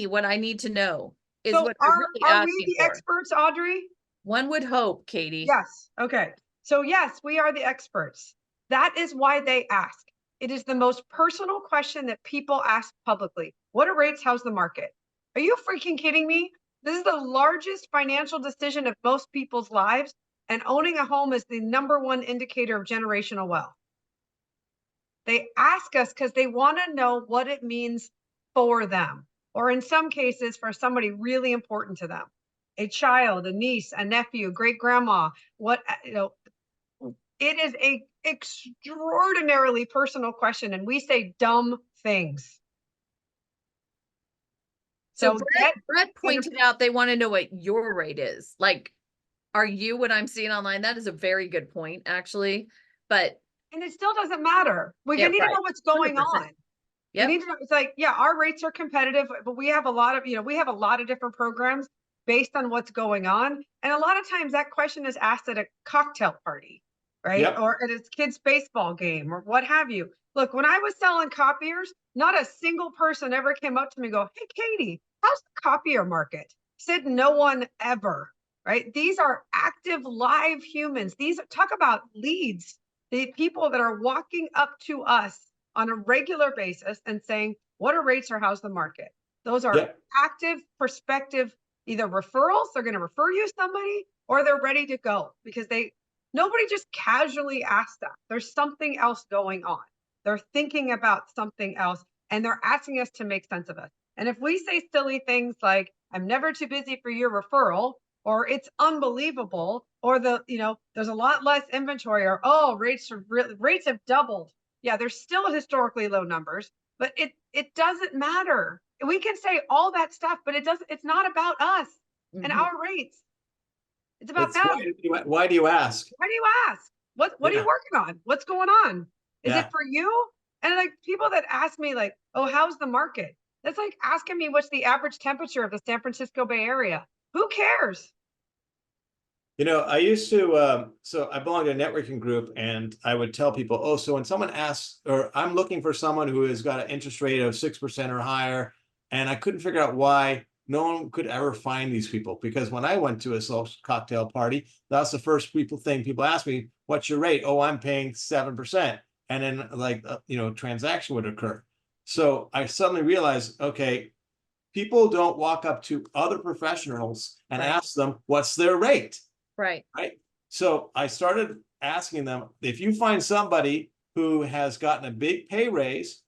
what I need to know is So what they're really are we asking the for. experts, Audrey? One would hope, Katie. Yes. Okay. So yes, we are the experts. That is why they ask. It is the most personal question that people ask publicly. What are rates? How's the market? Are you freaking kidding me? This is the largest financial decision of most people's lives, and owning a home is the #1 indicator of generational wealth. They ask us because they want to know what it means for them, or in some cases, for somebody really important to them, a child, a niece, a nephew, great grandma. It is a extraordinarily personal question, and we say dumb things. So So Brett pointed out they want to know what your rate is. Like, are you what I'm seeing online? That is a very good point, actually. But and it still doesn't matter. We yeah, need to know what's going 100%. on. Yep. We need to know. It's like, yeah, our rates are competitive, but we have a lot of, we have a lot of different programs based on what's going on. And a lot of times that question is asked at a cocktail party, right? Yep. Or at a kid's baseball game or what have you. Look, when I was selling copiers, not a single person ever came up to me and go, hey, Katie, how's the copier market? Said no one ever, right? These are active live humans. These talk about leads, the people that are walking up to us on a regular basis and saying, what are rates or how's the market? Those are Yep. active, prospective, either referrals, they're going to refer you somebody, or they're ready to go because nobody just casually asks that. There's something else going on. They're thinking about something else and they're asking us to make sense of it. And if we say silly things like, I'm never too busy for your referral, or it's unbelievable, or there's a lot less inventory, or rates have doubled. Yeah, there's still historically low numbers, but it doesn't matter. We can say all that stuff, but it's not about us and our rates. It's about them. Why do you ask? Why do you ask? What are you working on? What's going on? Is it for you? And like people that ask me like, oh, how's the market? That's like asking me what's the average temperature of the San Francisco Bay Area. Who cares? I used to, so I belong to a networking group and I would tell people, oh, so when someone asks, or I'm looking for someone who has got an interest rate of 6% or higher, and I couldn't figure out why no one could ever find these people. Because when I went to a social cocktail party, that's the first thing people ask me, what's your rate? Oh, I'm paying 7%. And then like, transaction would occur. So I suddenly realized, okay, people don't walk up to other professionals and ask them, what's their rate? Right. So I started asking them, if you find somebody who has gotten a big pay raise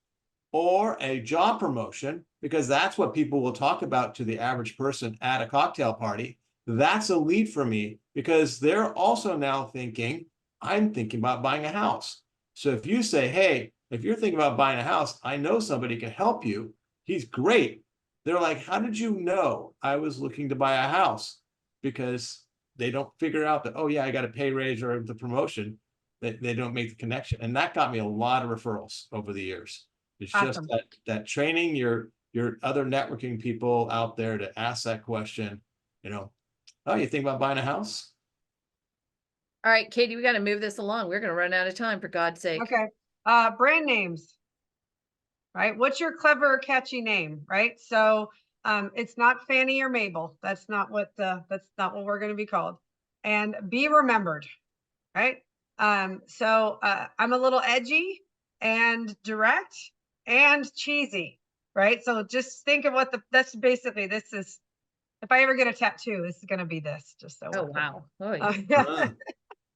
or a job promotion, because that's what people will talk about to the average person at a cocktail party, that's a lead for me because they're also now thinking, I'm thinking about buying a house. So if you say, hey, if you're thinking about buying a house, I know somebody can help you. He's great. They're like, how did you know I was looking to buy a house? Because they don't figure out that, oh yeah, I got a pay raise or the promotion. They don't make the connection. And that got me a lot of referrals over the years. It's Awesome. just that training your other networking people out there to ask that question, oh, you think about buying a house? All right, Katie, we got to move this along. We're going to run out of time, for God's sake. Okay. Brand names, right? What's your clever, catchy name, right? So it's not Fanny or Mabel. That's not what we're going to be called. And be remembered, right? So I'm a little edgy and direct and cheesy, right? So just think of that's basically, this is, if I ever get a tattoo, this is going to be this, just so. Oh, wow. Oh, yeah.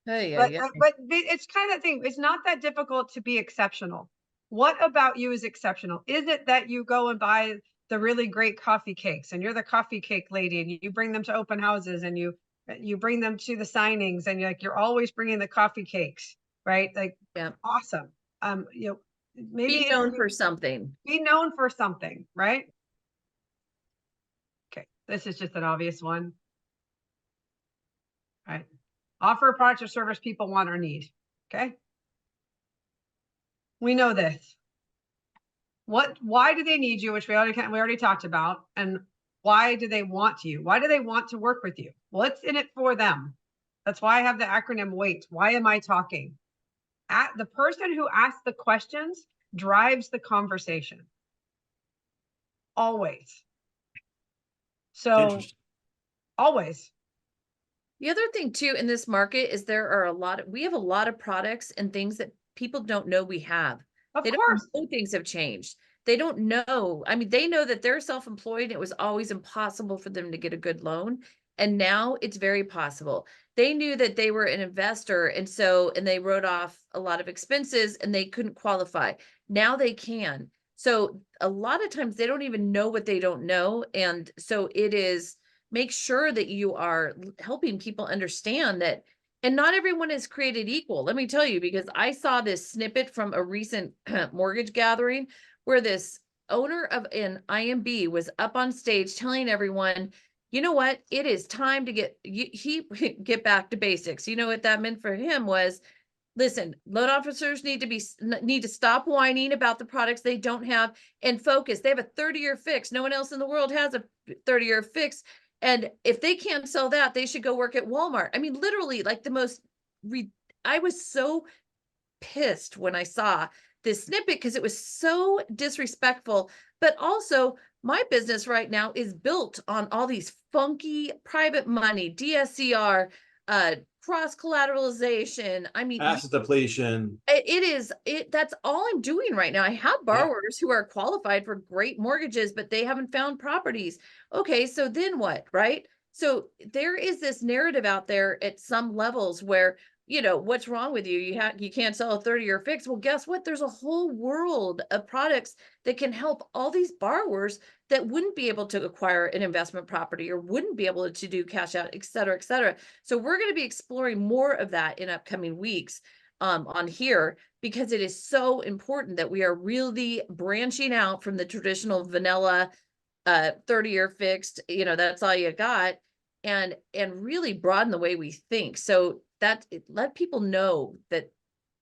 yeah. But it's kind of thing. It's not that difficult to be exceptional. What about you is exceptional? Is it that you go and buy the really great coffee cakes and you're the coffee cake lady and you bring them to open houses and you You bring them to the signings, and you're always bringing the coffee cakes, right? Like, Yeah. awesome. Maybe Be known for something. Be known for something, right? Okay, this is just an obvious one. Right. Offer a product or service people want or need. Okay. We know this. Why do they need you, which we already talked about, and why do they want you? Why do they want to work with you? What's in it for them? That's why I have the acronym WAIT. Why am I talking? The person who asks the questions drives the conversation. Always. So always. The other thing too in this market is we have a lot of products and things that people don't know we have. Of They course. don't know things have changed. They don't know. I mean, they know that they're self-employed. It was always impossible for them to get a good loan. And now it's very possible. They knew that they were an investor. And they wrote off a lot of expenses and they couldn't qualify. Now they can. So a lot of times they don't even know what they don't know. And so it is, make sure that you are helping people understand that, and not everyone is created equal. Let me tell you, because I saw this snippet from a recent mortgage gathering where this owner of an IMB was up on stage telling everyone, you know what, it is time to get back to basics. You know what that meant for him was, listen, loan officers need to stop whining about the products they don't have and focus. They have a 30-year fix. No one else in the world has a 30-year fix. And if they can't sell that, they should go work at Walmart. I mean, literally, like I was so pissed when I saw this snippet because it was so disrespectful. But also, my business right now is built on all these funky private money, DSCR, cross collateralization. I mean, asset depletion. that's all I'm doing right now. I have borrowers who are qualified for great mortgages, but they haven't found properties. Okay, so then what, right? So there is this narrative out there at some levels where, what's wrong with you? You can't sell a 30-year fix. Well, guess what? There's a whole world of products that can help all these borrowers that wouldn't be able to acquire an investment property or wouldn't be able to do cash out, et cetera, et cetera. So we're going to be exploring more of that in upcoming weeks on here, because it is so important that we are really branching out from the traditional vanilla 30-year fixed, that's all you got, and really broaden the way we think. So let people know that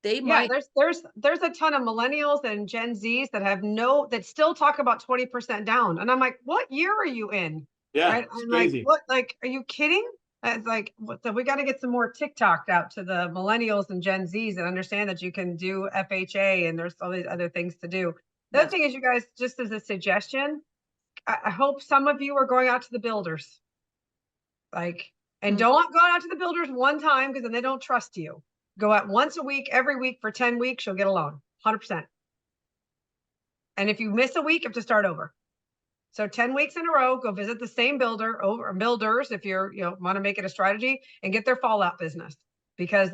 they might. There's a ton of millennials and Gen Zs that still talk about 20% down. And I'm like, what year are you in? Yeah, right? it's I'm crazy. like, are you kidding? It's like, so we got to get some more TikTok out to the millennials and Gen Zs and understand that you can do FHA and there's all these other things to do. The other thing is, you guys, just as a suggestion, I hope some of you are going out to the builders. And don't go out to the builders one time, because then they don't trust you. Go out once a week, every week for 10 weeks, you'll get a loan, 100%. And if you miss a week, you have to start over. So 10 weeks in a row, go visit the same builders if you're, want to make it a strategy, and get their fallout business, because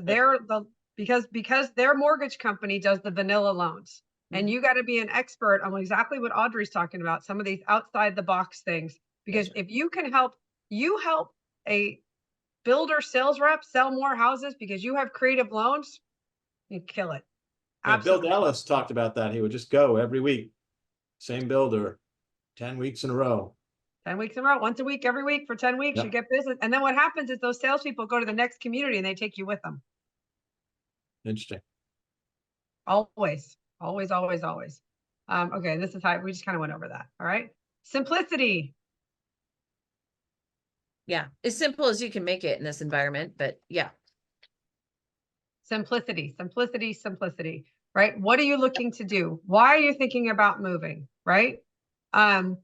because their mortgage company does the vanilla loans. And you got to be an expert on exactly what Audrey's talking about, some of these outside the box things, because if you can help a builder sales rep sell more houses because you have creative loans, you kill it. Bill Ellis talked about that. He would just go every week, same builder, 10 weeks in a row. 10 weeks in a row, once a week, every week for 10 weeks, you get business. And then what happens is those salespeople go to the next community and they take you with them. Interesting. Always. Okay, this is how we just kind of went over that. All right. Simplicity. Yeah, as simple as you can make it in this environment, but yeah. Simplicity, right? What are you looking to do? Why are you thinking about moving, right? I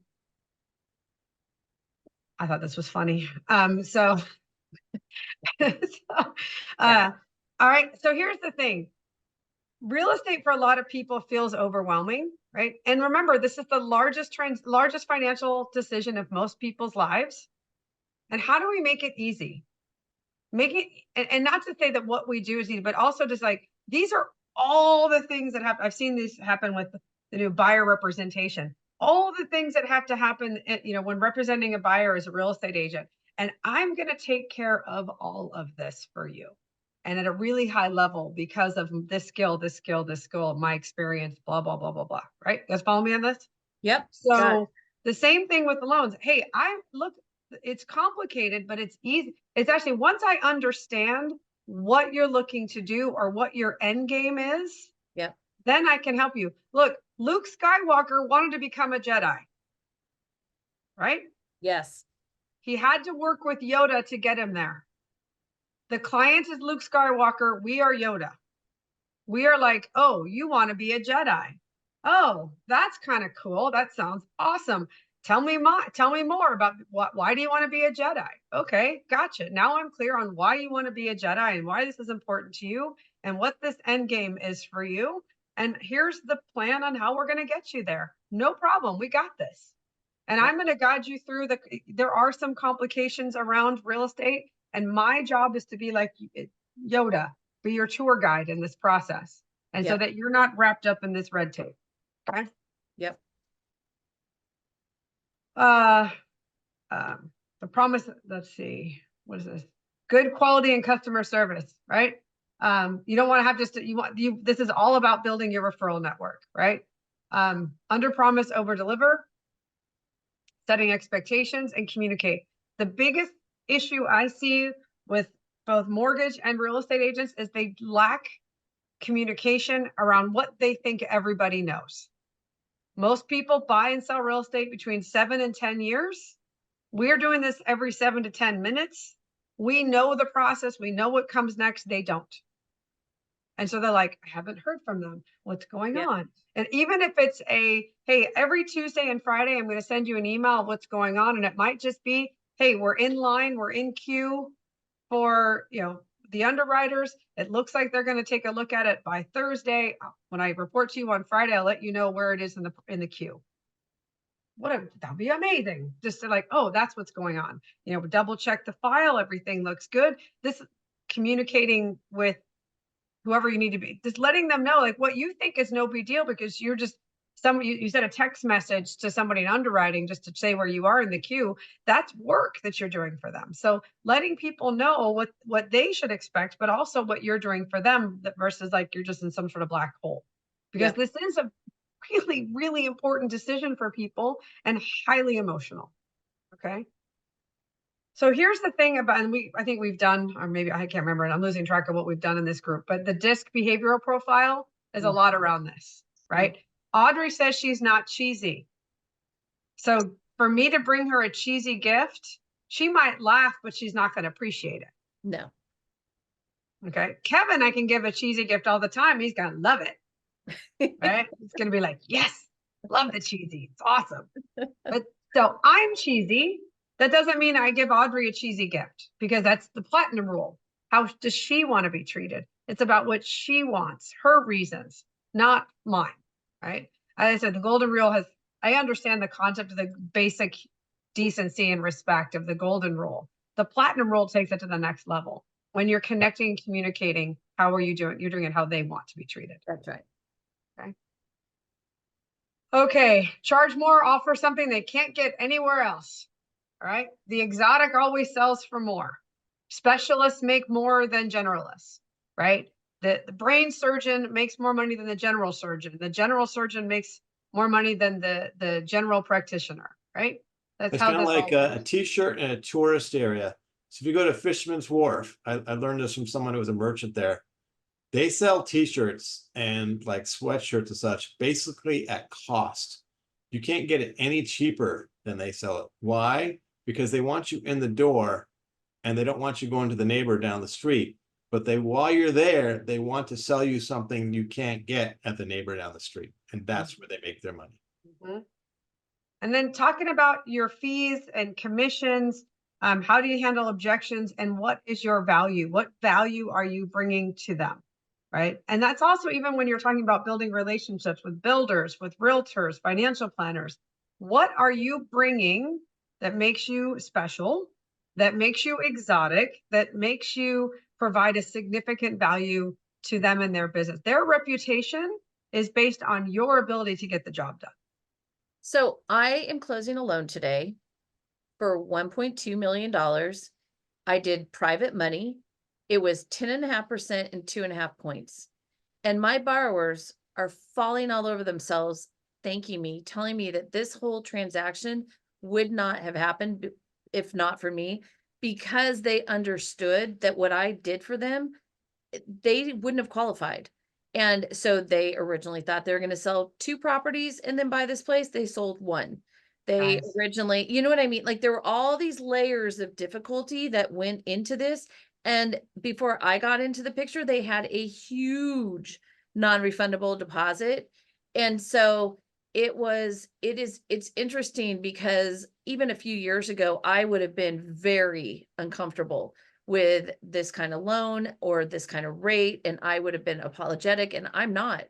thought this was funny. All right. So here's the thing. Real estate for a lot of people feels overwhelming, right? And remember, this is the largest financial decision of most people's lives. And how do we make it easy? And not to say that what we do is easy, but also just like, these are all the things that I've seen this happen with the new buyer representation. All the things that have to happen, when representing a buyer as a real estate agent. And I'm going to take care of all of this for you. And at a really high level because of this skill, my experience, blah, blah, blah, blah, blah. Right? You guys follow me on this? Yep. got it. So the same thing with the loans. Hey, it's complicated, but it's easy. It's actually, once I understand what you're looking to do or what your end game is, Yep. then I can help you. Look, Luke Skywalker wanted to become a Jedi, right? Yes. He had to work with Yoda to get him there. The client is Luke Skywalker. We are Yoda. We are like, oh, you want to be a Jedi. Oh, that's kind of cool. That sounds awesome. Tell me more about why do you want to be a Jedi? Okay, gotcha. Now I'm clear on why you want to be a Jedi and why this is important to you and what this end game is for you. And here's the plan on how we're going to get you there. No problem. We got this. And I'm going to guide you through there are some complications around real estate. And my job is to be like Yoda, be your tour guide in this process. And so that you're not wrapped up in this red tape. Okay. Yep. The promise, let's see, what is this? Good quality and customer service, right? You don't want to have this is all about building your referral network, right? Under promise, over deliver, setting expectations and communicate. The biggest issue I see with both mortgage and real estate agents is they lack communication around what they think everybody knows. Most people buy and sell real estate between 7 and 10 years. We're doing this every 7 to 10 minutes. We know the process. We know what comes next. They don't. And so they're like, I haven't heard from them. What's going on? And even if it's hey, every Tuesday and Friday, I'm going to send you an email of what's going on. And it might just be, hey, we're in line, we're in queue for, the underwriters. It looks like they're going to take a look at it by Thursday. When I report to you on Friday, I'll let you know where it is in the queue. That'd be amazing. Just to oh, that's what's going on. Double check the file. Everything looks good. This communicating with whoever you need to be, just letting them know what you think is no big deal because you're just you sent a text message to somebody in underwriting just to say where you are in the queue. That's work that you're doing for them. So letting people know what they should expect, but also what you're doing for them versus you're just in some sort of black hole, because this is a really, really important decision for people and highly emotional. Okay. So here's the thing about, and I think we've done, or maybe I can't remember, and I'm losing track of what we've done in this group, but the DISC behavioral profile is a lot around this, right? Audrey says she's not cheesy. So for me to bring her a cheesy gift, she might laugh, but she's not going to appreciate it. No. Okay. Kevin, I can give a cheesy gift all the time. He's going to love it. Right? It's going to be like, yes, love the cheesy. It's awesome. But so I'm cheesy. That doesn't mean I give Audrey a cheesy gift, because that's the platinum rule. How does she want to be treated? It's about what she wants, her reasons, not mine, right? As I said, the golden rule I understand the concept of the basic decency and respect of the golden rule. The platinum rule takes it to the next level. When you're connecting and communicating, how are you doing? You're doing it how they want to be treated. That's right. Okay. Okay. Charge more, offer something they can't get anywhere else. All right. The exotic always sells for more. Specialists make more than generalists, right? The brain surgeon makes more money than the general surgeon. The general surgeon makes more money than the general practitioner, right? That's it's how kind of like a t-shirt in a tourist area. So if you go to Fisherman's Wharf, I learned this from someone who was a merchant there. They sell t-shirts and sweatshirts and such basically at cost. You can't get it any cheaper than they sell it. Why? Because they want you in the door and they don't want you going to the neighbor down the street. But while you're there, they want to sell you something you can't get at the neighbor down the street. And that's where they make their money. Mm-hmm. And then talking about your fees and commissions, how do you handle objections and what is your value? What value are you bringing to them? Right. And that's also even when you're talking about building relationships with builders, with realtors, financial planners. What are you bringing that makes you special, that makes you exotic, that makes you provide a significant value to them and their business? Their reputation is based on your ability to get the job done. So I am closing a loan today for $1.2 million. I did private money. It was 10.5% and 2.5 points. And my borrowers are falling all over themselves, thanking me, telling me that this whole transaction would not have happened if not for me, because they understood that what I did for them, they wouldn't have qualified. And so they originally thought they were going to sell 2 properties and then buy this place. They sold 1. They Nice. originally, you know what I mean? Like there were all these layers of difficulty that went into this. And before I got into the picture, they had a huge non-refundable deposit. And so it's interesting because even a few years ago, I would have been very uncomfortable with this kind of loan or this kind of rate, and I would have been apologetic, and I'm not.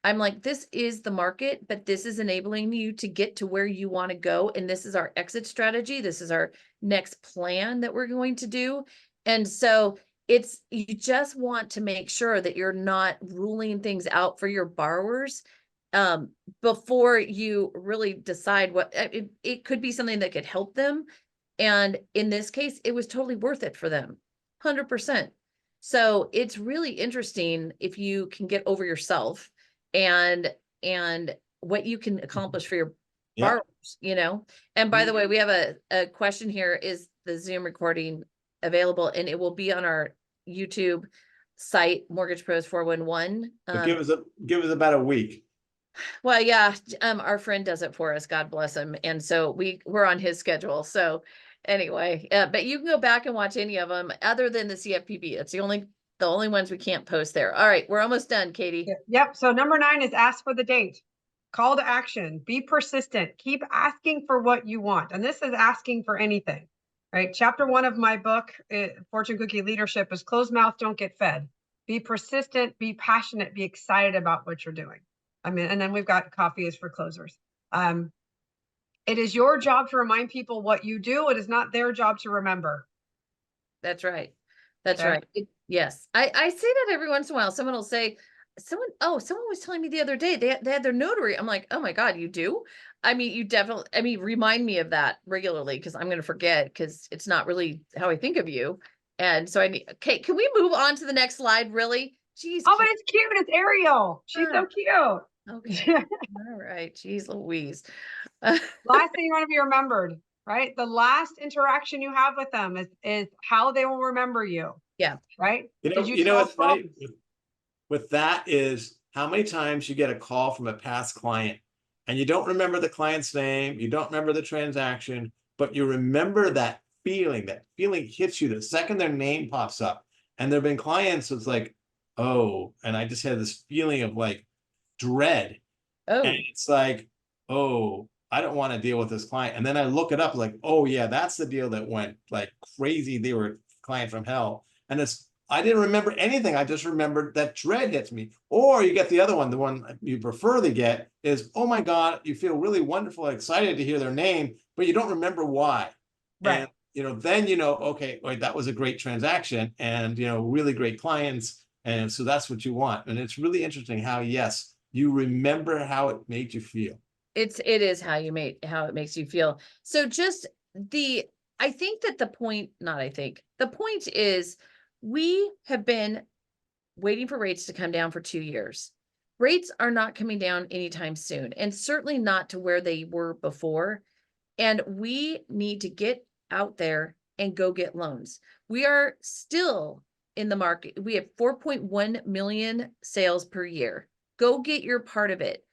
I'm like, this is the market, but this is enabling you to get to where you want to go. And this is our exit strategy. This is our next plan that we're going to do. And so you just want to make sure that you're not ruling things out for your borrowers before you really decide what it could be something that could help them. And in this case, it was totally worth it for them, 100%. So it's really interesting if you can get over yourself and what you can accomplish for your borrowers, you know. And by the way, we have a question here. Is the Zoom recording available? And it will be on our YouTube site, Mortgage Pros 411. Give us about a week. Well, yeah, our friend does it for us. God bless him. And so we're on his schedule. So anyway, but you can go back and watch any of them other than the CFPB. It's the only ones we can't post there. All right, we're almost done, Katey. Yep. So number 9 is ask for the date. Call to action. Be persistent. Keep asking for what you want. And this is asking for anything, right? Chapter 1 of my book, Fortune Cookie Leadership, is closed mouth don't get fed. Be persistent, be passionate, be excited about what you're doing. I mean, and then we've got coffee is for closers. It is your job to remind people what you do. It is not their job to remember. That's right. That's right. Yes. I say that every once in a while. Someone will say, someone was telling me the other day, they had their notary. I'm like, oh my God, you do? I mean, you definitely, remind me of that regularly because I'm going to forget because it's not really how I think of you. And so okay, can we move on to the next slide? Really? Jeez. Oh, but it's cute. It's Ariel. She's so cute. Okay. All right. Jeez Louise. Last thing you want to be remembered, right? The last interaction you have with them is how they will remember you. Yeah. Right? You know what's funny with that is how many times you get a call from a past client and you don't remember the client's name, you don't remember the transaction, but you remember that feeling. That feeling hits you the second their name pops up. And there have been clients that's like, oh, and I just had this feeling of like dread. Oh. And it's like, oh, I don't want to deal with this client. And then I look it up like, oh yeah, that's the deal that went like crazy. They were a client from hell. And I didn't remember anything. I just remembered that dread hits me. Or you get the other one, the one you prefer to get is, oh my God, you feel really wonderful, excited to hear their name, but you don't remember why. Right. And then okay, wait, that was a great transaction and really great clients. And so that's what you want. And it's really interesting how, yes, you remember how it made you feel. It is how it makes you feel. So I think that the point is we have been waiting for rates to come down for 2 years. Rates are not coming down anytime soon, and certainly not to where they were before. And we need to get out there and go get loans. We are still in the market. We have 4.1 million sales per year. Go get your part of it.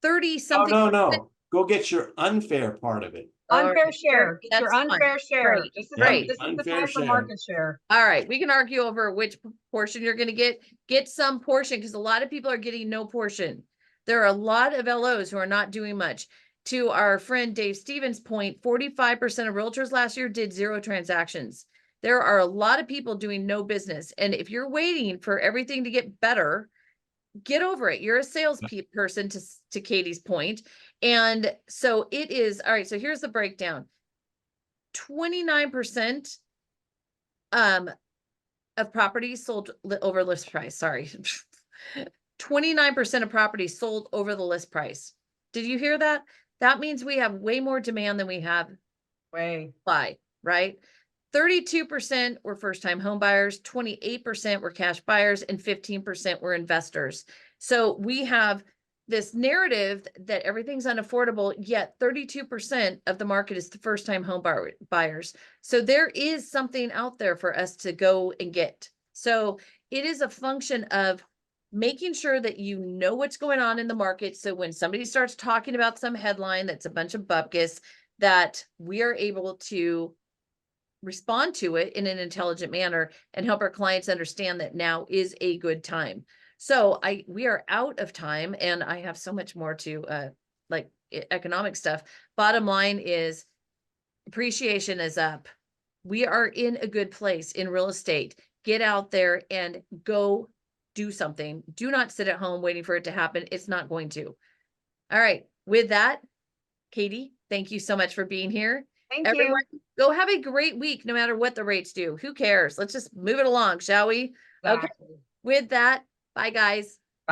30 something. Oh, no. Go get your unfair part of it. Unfair share. Get your That's unfair share. Great. This is Great. this is the Unfair time for share. market share. All right. We can argue over which portion you're going to get some portion because a lot of people are getting no portion. There are a lot of LOs who are not doing much. To our friend Dave Stevens' point, 45% of realtors last year did 0 transactions. There are a lot of people doing no business. And if you're waiting for everything to get better, get over it. You're a salesperson to Katey's point. And so it is, all right, so here's the breakdown. 29% of properties sold over list price. Sorry. 29% of properties sold over the list price. Did you hear that? That means we have way more demand than we have Way. Buy, right? 32% were first-time home buyers, 28% were cash buyers, and 15% were investors. So we have this narrative that everything's unaffordable, yet 32% of the market is the first-time home buyers. So there is something out there for us to go and get. So it is a function of making sure that you know what's going on in the market. So when somebody starts talking about some headline that's a bunch of bupkis, that we are able to respond to it in an intelligent manner and help our clients understand that now is a good time. So we are out of time, and I have so much more to like economic stuff. Bottom line is appreciation is up. We are in a good place in real estate. Get out there and go do something. Do not sit at home waiting for it to happen. It's not going to. All right. With that, Katey, thank you so much for being here. Thank Everyone, you. go have a great week, no matter what the rates do. Who cares? Let's just move it along, shall we? Okay. Exactly. With that, bye, guys.